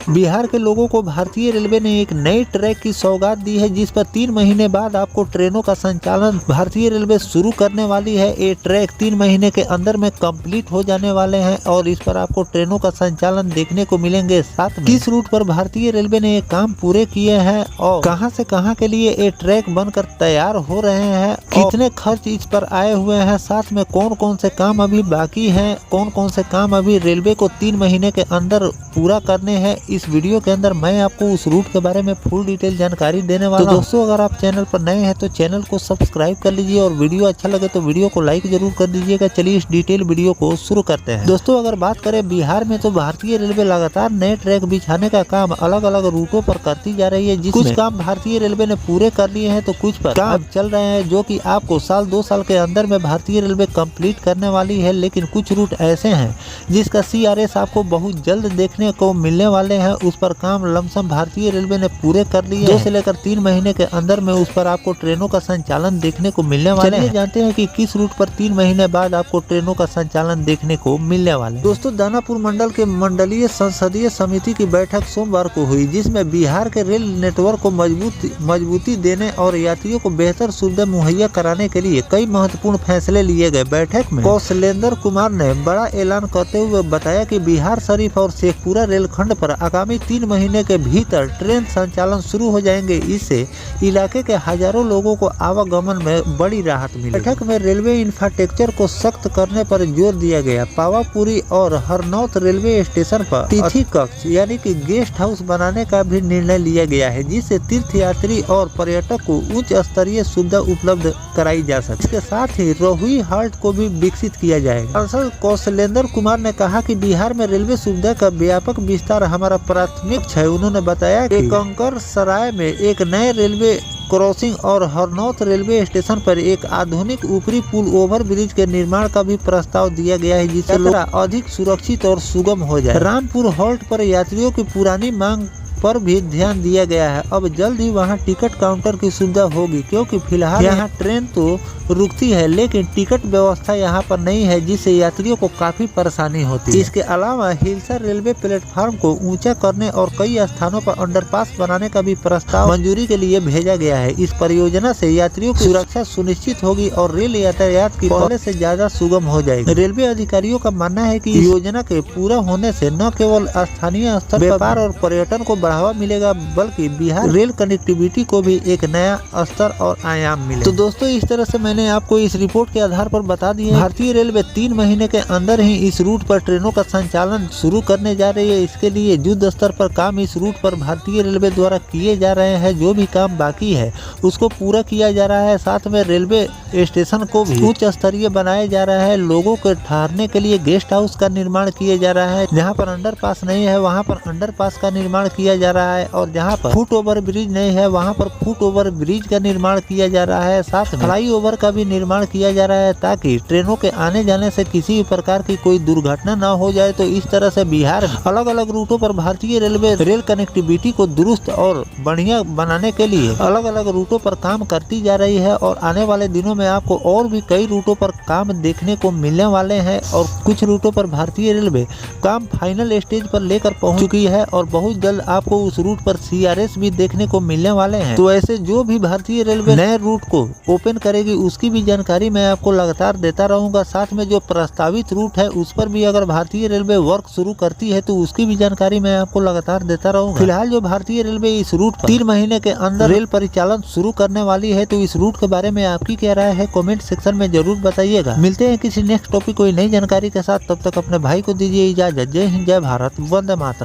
बिहार के लोगों को भारतीय रेलवे ने एक नई ट्रैक की सौगात दी है, जिस पर 3 महीने बाद आपको ट्रेनों का संचालन भारतीय रेलवे शुरू करने वाली है। ये ट्रैक 3 महीने के अंदर में कंप्लीट हो जाने वाले हैं और इस पर आपको ट्रेनों का संचालन देखने को मिलेंगे। साथ में किस रूट पर भारतीय रेलवे ने ये काम पूरे किए हैं और कहां से कहां के लिए ये ट्रैक बनकर तैयार हो रहे हैं, कितने खर्च इस पर आए हुए हैं, साथ में कौन कौन से काम अभी बाकी हैं, कौन कौन से काम अभी रेलवे को 3 महीने के अंदर पूरा करने हैं, इस वीडियो के अंदर मैं आपको उस रूट के बारे में फुल डिटेल जानकारी देने वाला हूं। तो दोस्तों, अगर आप चैनल पर नए हैं तो चैनल को सब्सक्राइब कर लीजिए और वीडियो अच्छा लगे तो वीडियो को लाइक जरूर कर दीजिएगा। चलिए इस डिटेल वीडियो को शुरू करते हैं। दोस्तों, अगर बात करें बिहार में, तो भारतीय रेलवे लगातार नए ट्रैक बिछाने का काम अलग अलग रूटों पर करती जा रही है। कुछ काम भारतीय रेलवे ने पूरे कर लिए हैं तो कुछ पर काम चल रहे हैं, जो कि आपको साल 2 साल के अंदर में भारतीय रेलवे कंप्लीट करने वाली है। लेकिन कुछ रूट ऐसे हैं जिसका CRS आपको बहुत जल्द देखने को मिलने वाले हैं। उस पर काम लमसम भारतीय रेलवे ने पूरे कर लिए 2 से लेकर 3 महीने के अंदर में उस पर आपको ट्रेनों का संचालन देखने को मिलने वाले हैं। जानते हैं कि किस रूट पर 3 महीने बाद आपको ट्रेनों का संचालन देखने को मिलने वाले हैं। दोस्तों, दानापुर मंडल के मंडलीय संसदीय समिति की बैठक सोमवार को हुई, जिसमें बिहार के रेल नेटवर्क को मजबूती देने और यात्रियों को बेहतर सुविधा मुहैया कराने के लिए कई महत्वपूर्ण फैसले लिए गए। बैठक में कौशलेंद्र कुमार ने बड़ा ऐलान करते हुए बताया कि बिहार शरीफ और शेखपुरा रेलखंड पर आगामी 3 महीने के भीतर ट्रेन संचालन शुरू हो जाएंगे। इससे इलाके के हजारों लोगों को आवागमन में बड़ी राहत मिली। बैठक में रेलवे इंफ्रास्ट्रक्चर को सख्त करने पर जोर दिया गया। पावापुरी और हरनौत रेलवे स्टेशन पर अतिथि कक्ष यानी कि गेस्ट हाउस बनाने का भी निर्णय लिया गया है, जिससे तीर्थयात्री और पर्यटक को उच्च स्तरीय सुविधा उपलब्ध कराई जा सके। इसके साथ ही रोहुई हाल्ट को भी विकसित किया जाएगा। सांसद कौशलेंद्र कुमार ने कहा कि बिहार में रेलवे सुविधा का व्यापक विस्तार हमारा प्राथमिक है। उन्होंने बताया कि कंकर सराय में एक नए रेलवे क्रॉसिंग और हरनौत रेलवे स्टेशन पर एक आधुनिक ऊपरी पुल ओवर ब्रिज के निर्माण का भी प्रस्ताव दिया गया है, जिससे यात्रा अधिक सुरक्षित और सुगम हो जाए। रामपुर हॉल्ट पर यात्रियों की पुरानी मांग पर भी ध्यान दिया गया है। अब जल्द ही वहां टिकट काउंटर की सुविधा होगी, क्योंकि फिलहाल यहां ट्रेन तो रुकती है लेकिन टिकट व्यवस्था यहां पर नहीं है, जिससे यात्रियों को काफी परेशानी होती है। इसके अलावा हिलसा रेलवे प्लेटफॉर्म को ऊंचा करने और कई स्थानों पर अंडरपास बनाने का भी प्रस्ताव मंजूरी के लिए भेजा गया है। इस परियोजना से यात्रियों की सुरक्षा सुनिश्चित होगी और रेल यातायात की पहले से ज्यादा सुगम हो जाएगी। रेलवे अधिकारियों का मानना है कि योजना के पूरा होने से न केवल स्थानीय स्तर पर व्यापार और पर्यटन को बढ़ावा मिलेगा, बल्कि बिहार रेल कनेक्टिविटी को भी एक नया स्तर और आयाम मिलेगा। तो दोस्तों, इस तरह से मैंने आपको इस रिपोर्ट के आधार पर बता दिया, भारतीय रेलवे 3 महीने के अंदर ही इस रूट पर ट्रेनों का संचालन शुरू करने जा रही है। इसके लिए युद्ध स्तर पर काम इस रूट पर भारतीय रेलवे द्वारा किए जा रहे हैं। जो भी काम बाकी है उसको पूरा किया जा रहा है। साथ में रेलवे स्टेशन को भी उच्च स्तरीय बनाया जा रहा है। लोगों के ठहरने के लिए गेस्ट हाउस का निर्माण किया जा रहा है। जहाँ पर अंडरपास नहीं है वहाँ पर अंडरपास का निर्माण किया जा रहा है, और जहाँ पर फुट ओवर ब्रिज नहीं है वहाँ पर फुट ओवर ब्रिज का निर्माण किया जा रहा है। साथ में फ्लाई ओवर का भी निर्माण किया जा रहा है, ताकि ट्रेनों के आने जाने से किसी भी प्रकार की कोई दुर्घटना न हो जाए। तो इस तरह से बिहार अलग अलग रूटों पर भारतीय रेलवे रेल कनेक्टिविटी को दुरुस्त और बढ़िया बनाने के लिए अलग अलग रूटों पर काम करती जा रही है। और आने वाले दिनों में आपको और भी कई रूटों पर काम देखने को मिलने वाले हैं, और कुछ रूटों पर भारतीय रेलवे काम फाइनल स्टेज पर लेकर पहुंच चुकी है और बहुत जल्द आपको उस रूट पर CRS भी देखने को मिलने वाले हैं। तो ऐसे जो भी भारतीय रेलवे नए रूट को ओपन करेगी उसकी भी जानकारी मैं आपको लगातार देता रहूंगा। साथ में जो प्रस्तावित रूट है उस पर भी अगर भारतीय रेलवे वर्क शुरू करती है तो उसकी भी जानकारी मैं आपको लगातार देता रहूंगा। फिलहाल जो भारतीय रेलवे इस रूट पर 3 महीने के अंदर रेल परिचालन शुरू करने वाली है, तो इस रूट के बारे में आपकी क्या राय है कमेंट सेक्शन में जरूर बताइएगा। मिलते हैं किसी नेक्स्ट टॉपिक कोई नई जानकारी के साथ, तब तक अपने भाई को दीजिए इजाजत। जय हिंद, जय भारत, वंदे मातरम।